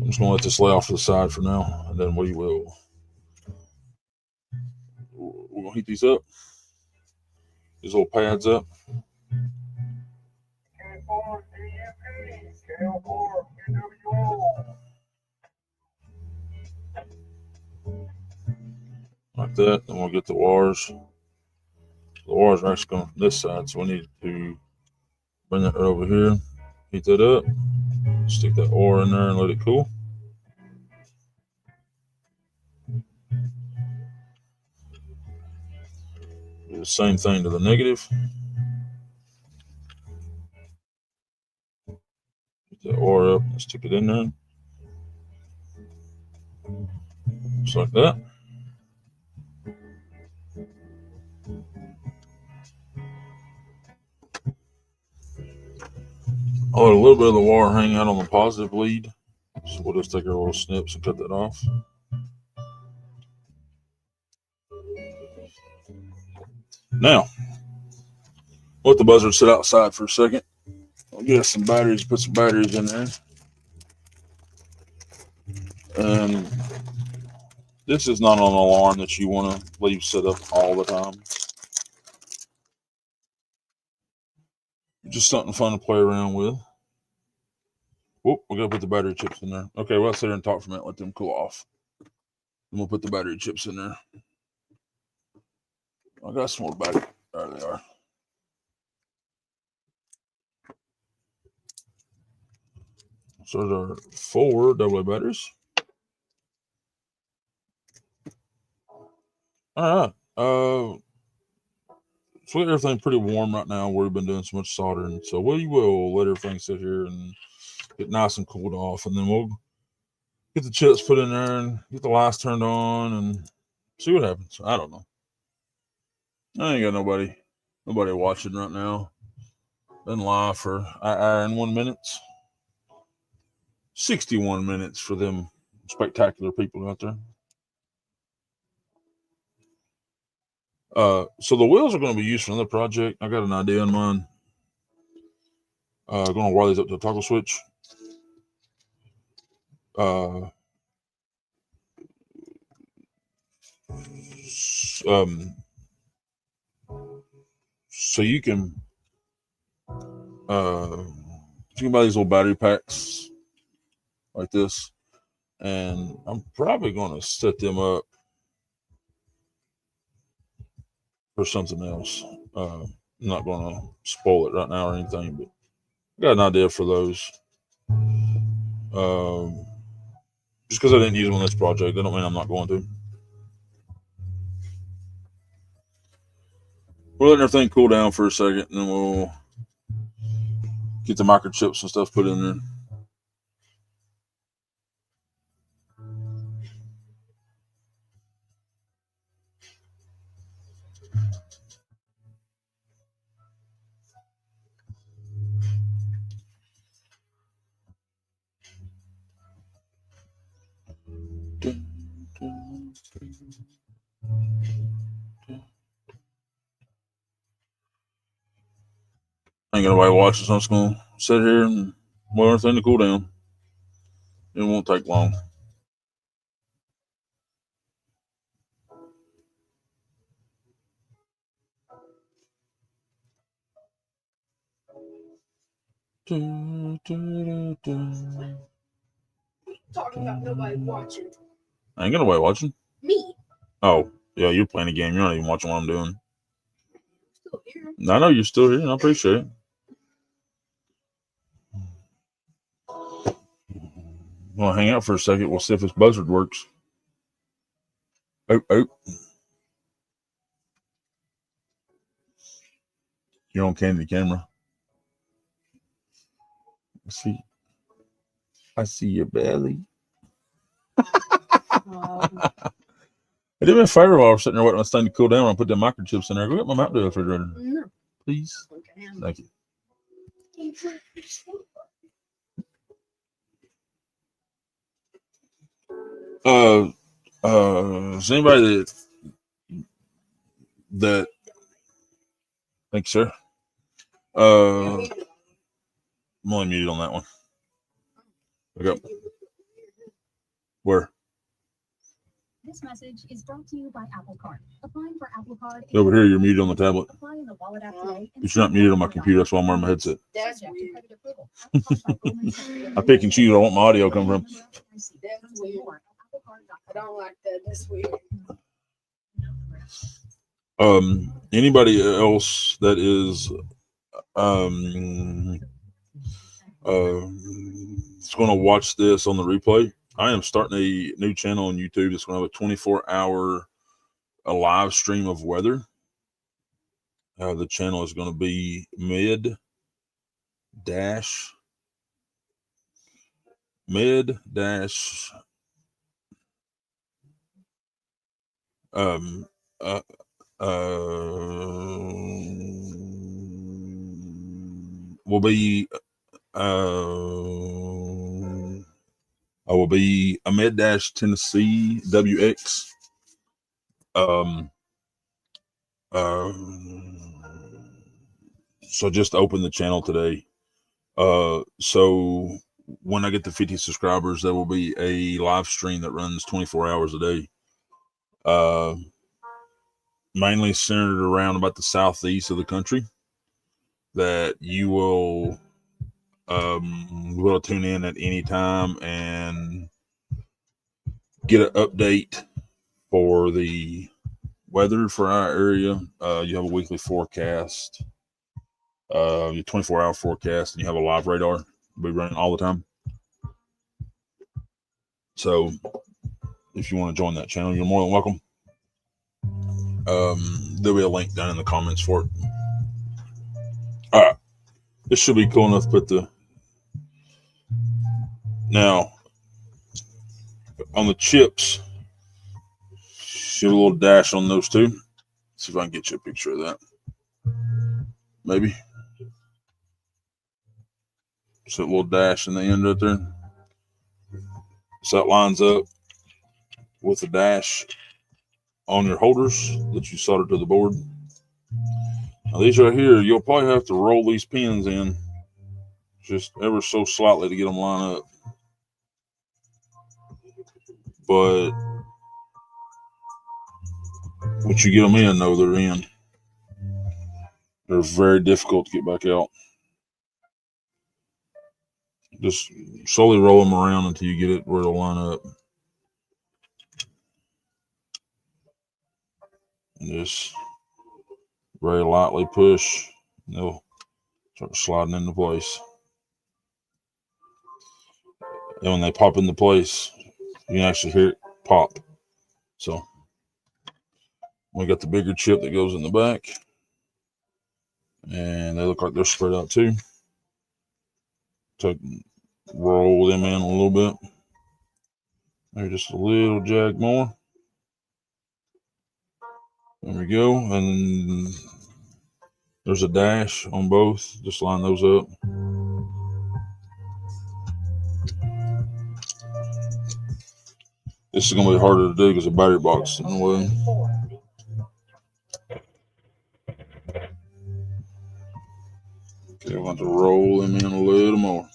I'm just going to let this lay off to the side for now, and then we're going to heat these up. These little pads up. Like that. Then we'll get the wires. The wires are actually coming from this side, so we need to bring that right over here. Heat that up. Stick that wire in there and let it cool. Do the same thing to the negative. Get that wire up and stick it in there. Just like that. I'll let a little bit of the wire hang out on the positive lead. So we'll just take our little snips and cut that off. Now, let the buzzer sit outside for a second. I'll get us some batteries, put some batteries in there. And This is not an alarm that you want to leave set up all the time. Just something fun to play around with. Whoop, we gotta put the battery chips in there. Okay, well, I'll sit there and talk for a minute, let them cool off. And we'll put the battery chips in there. I got some more battery. There they are. So there are 4 AA batteries. All right. So everything's pretty warm right now. We've been doing so much soldering, so we will let everything sit here and get nice and cooled off, and then we'll get the chips put in there and get the lights turned on and see what happens. I don't know. I ain't got nobody watching right now. Been live for an hour and 1 minute. 61 minutes for them spectacular people out there. So the wheels are going to be used for another project. I got an idea in mind. Going to wire these up to a toggle switch. So you can buy these little battery packs like this, and I'm probably going to set them up for something else. I'm not going to spoil it right now or anything, but I got an idea for those. Just because I didn't use them on this project, that don't mean I'm not going to. We're letting everything cool down for a second, and then we'll get the microchips and stuff put in there. Ain't got nobody watching, so I'm just going to sit here and wait everything to cool down. It won't take long. Talking about nobody watching. I ain't got nobody watching. Me. Oh, yeah, you're playing a game. You're not even watching what I'm doing. Still here. I know you're still here, and I appreciate it. I'm going to hang out for a second. We'll see if this buzzard works. Oh. You're on candy camera. I see your belly. I did me a favor while I was sitting there waiting on this thing to cool down. I put the microchips in there. Go get my map to the refrigerator, No. please. Okay. Thank you. Is anybody that thank you, sir. I'm only muted on that one. Okay. Where? This message is brought to you by Apple Card. Applying for Apple Card. Over here, you're muted on the tablet. Apply in the wallet app today. But you're not muted on my computer. That's why I'm wearing my headset. That's weird. I pick and choose where I want my audio come from. That's weird. I don't like that. That's weird. Anybody else that is is going to watch this on the replay? I am starting a new channel on YouTube that's going to have a 24-hour live stream of weather. The channel is going to be mid dash will be I will be a mid dash Tennessee WX. So just open the channel today. So when I get to 50 subscribers, there will be a live stream that runs 24 hours a day. mainly centered around about the southeast of the country, that you will tune in at any time and get an update for the weather for our area. You have a weekly forecast, your 24-hour forecast, and you have a live radar. Be running all the time. So if you want to join that channel, you're more than welcome. There'll be a link down in the comments for it. All right, this should be cool enough to put the now on the chips. Shoot a little dash on those two. See if I can get you a picture of that. Maybe. So a little dash in the end right there. So that lines up with the dash on your holders that you solder to the board. Now these right here, you'll probably have to roll these pins in just ever so slightly to get them lined up. But once you get them in, though, they're in. They're very difficult to get back out. Just slowly roll them around until you get it where it'll line up. And just very lightly push, and they'll start sliding into place. And when they pop into place, you can actually hear it pop. So we got the bigger chip that goes in the back, and they look like they're spread out too. So roll them in a little bit. Maybe just a little jag more. There we go. And there's a dash on both. Just line those up. This is going to be harder to do because the battery box is in the way. Okay, we'll have to roll them in a little more.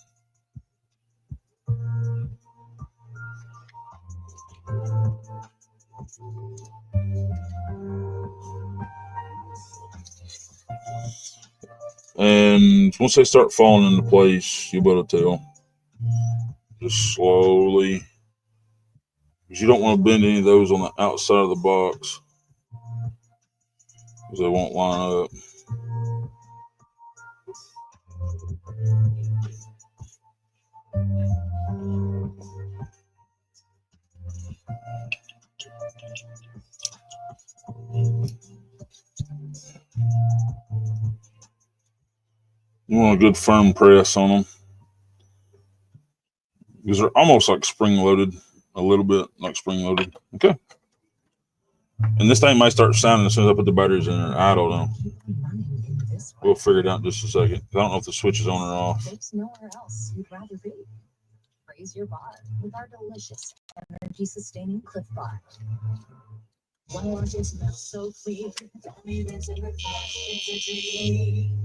And once they start falling into place, you'll be able to tell. Just slowly. Because you don't want to bend any of those on the outside of the box, because they won't line up. You want a good firm press on them, because they're almost like spring loaded, a little bit like spring loaded. Okay. And this thing might start sounding as soon as I put the batteries in there. I don't know. We'll figure it out in just a second. I don't know if the switch is on or off. There's nowhere else you'd rather be. Raise your bar with our delicious energy-sustaining Cliff Bar. One launches smell so clean. Don't need it to refresh. It's a dream.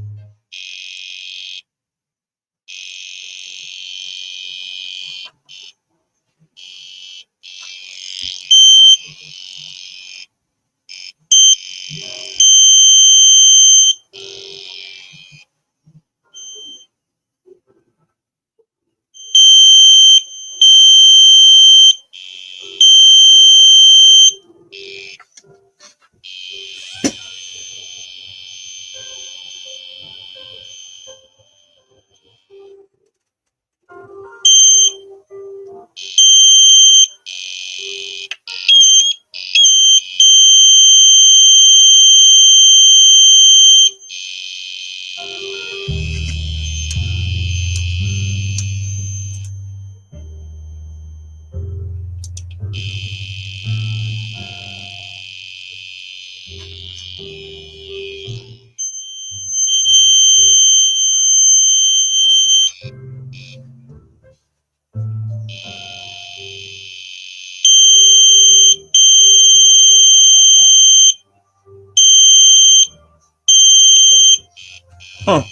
Huh.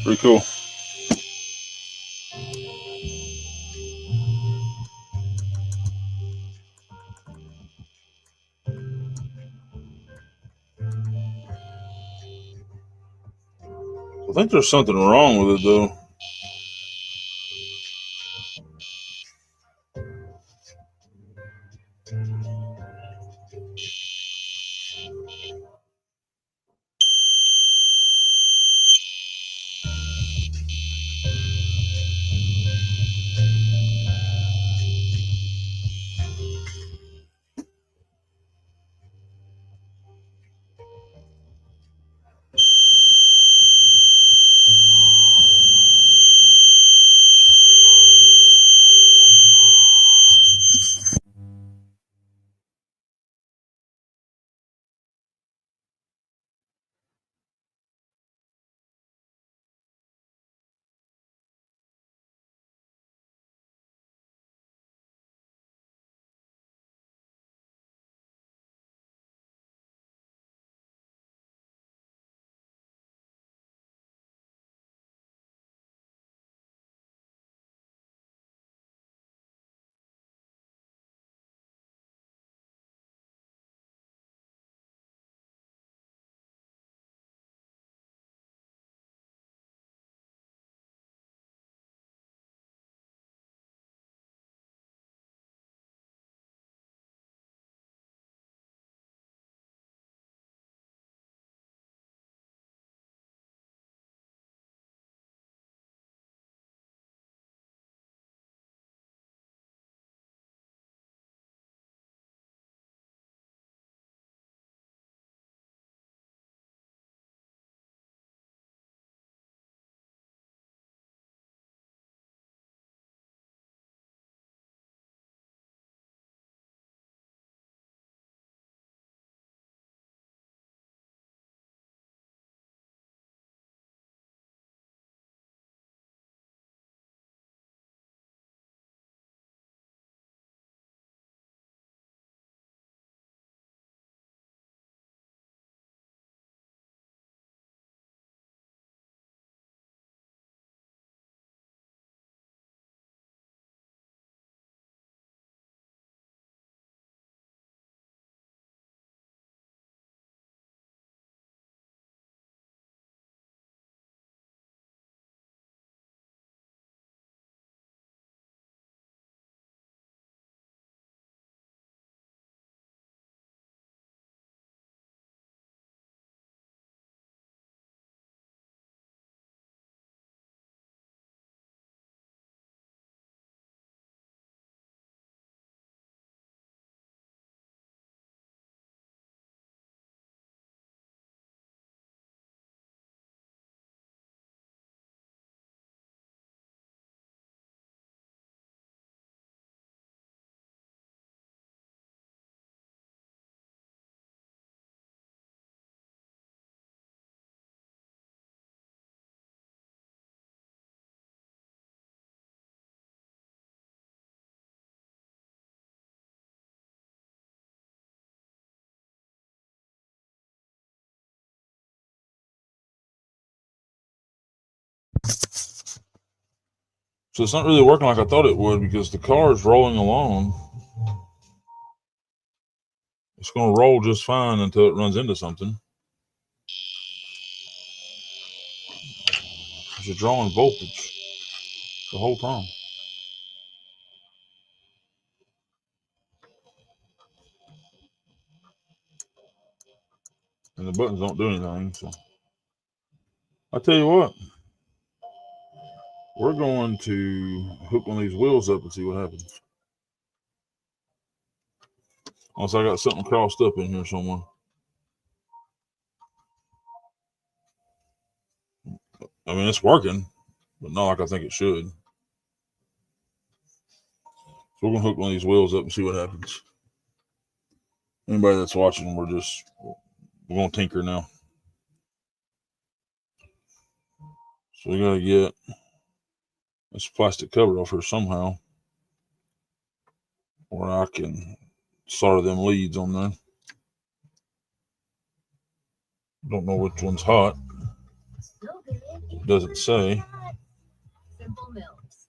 Pretty cool. I think there's something wrong with it though. So it's not really working like I thought it would because the car is rolling along. It's going to roll just fine until it runs into something. You're drawing voltage the whole time. And the buttons don't do anything. So I tell you what, we're going to hook one of these wheels up and see what happens. Unless I got something crossed up in here somewhere. I mean, it's working, but not like I think it should. So we're going to hook one of these wheels up and see what happens. Anybody that's watching, we're going to tinker now. So we got to get this plastic cover off here somehow, where I can solder them leads on there. Don't know which one's hot. Doesn't say. Simple Mills.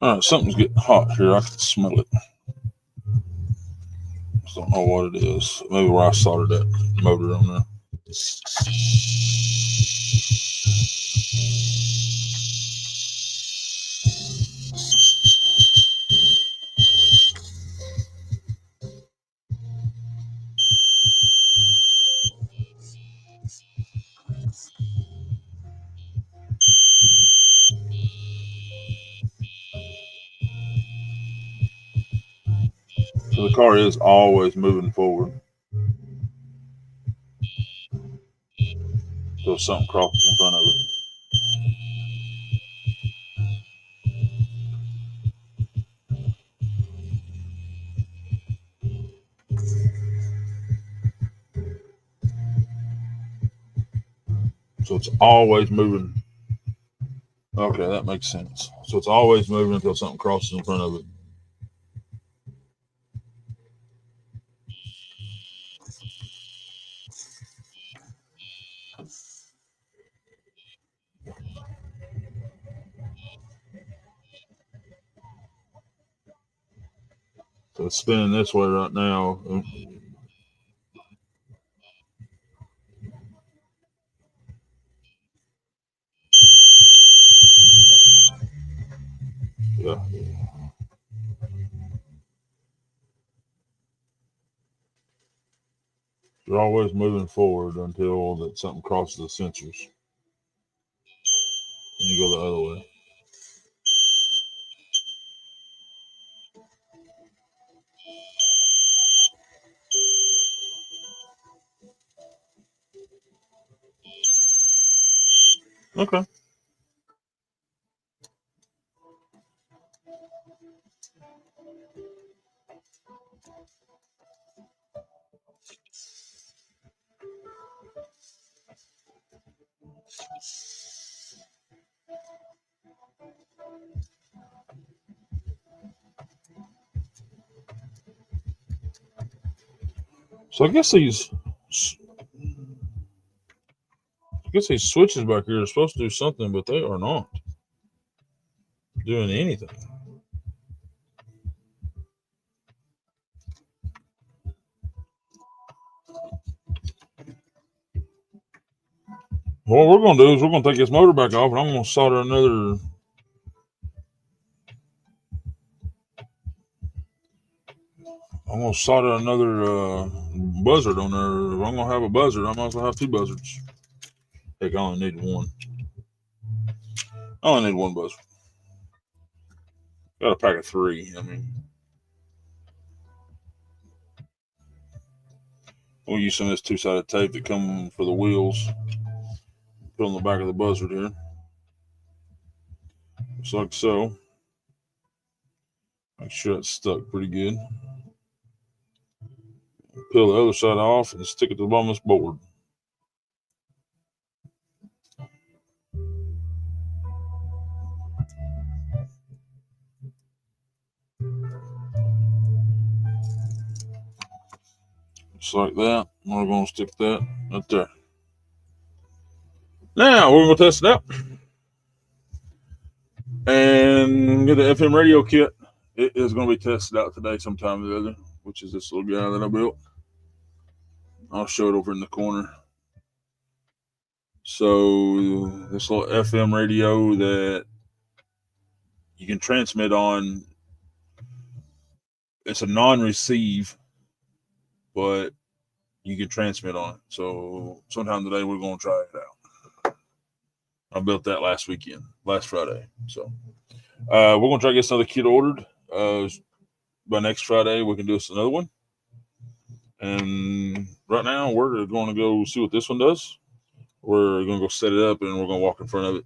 All right, something's getting hot here. I can smell it. Just don't know what it is. Maybe where I soldered that motor on there. So the car is always moving forward until something crosses in front of it. So it's always moving. Okay, that makes sense. So it's always moving until something crosses in front of it. So it's spinning this way right now. Yeah. You're always moving forward until that something crosses the sensors. And you go the other way. Okay. So I guess these switches back here are supposed to do something, but they are not doing anything. What we're going to do is we're going to take this motor back off, and I'm going to solder another. I'm going to solder another buzzard on there. If I'm going to have a buzzard, I might as well have two buzzards. Heck, I only need one. I only need one buzzard. Got a pack of 3. I mean, we'll use some of this 2-sided tape that come for the wheels. Put on the back of the buzzard here. Just like so. Make sure it's stuck pretty good. Peel the other side off and stick it to the bottom of this board. Just like that. We're going to stick that right there. Now we're going to test it out and get the FM radio kit. It is going to be tested out today sometime or the other, which is this little guy that I built. I'll show it over in the corner. So this little FM radio that you can transmit on. It's a non-receive, but you can transmit on it. So sometime today we're going to try it out. I built that last Friday. So we're going to try to get another kit ordered. By next Friday, we can do us another one. And right now, we're going to go see what this one does. We're going to go set it up, and we're going to walk in front of it.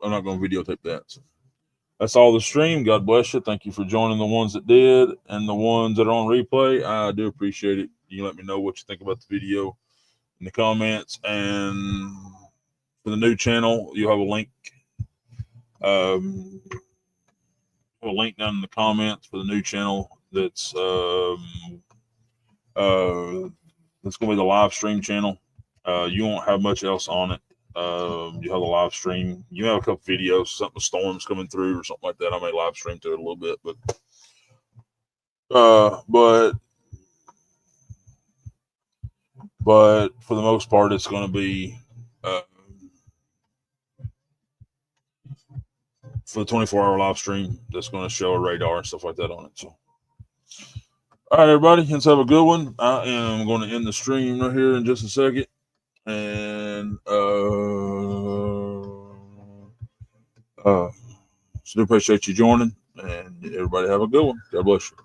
I'm not going to videotape that. So that's all the stream. God bless you. Thank you for joining the ones that did and the ones that are on replay. I do appreciate it. You can let me know what you think about the video in the comments. And for the new channel, you'll have a link. A link down in the comments for the new channel. That's going to be the live stream channel. You won't have much else on it. You have a live stream. You have a couple videos, something with storms coming through or something like that. I may live stream to it a little bit, but for the most part, it's going to be for the 24-hour live stream. That's going to show a radar and stuff like that on it. So, all right, everybody, let's have a good one. I am going to end the stream right here in just a second. And so I appreciate you joining, and everybody have a good one. God bless you.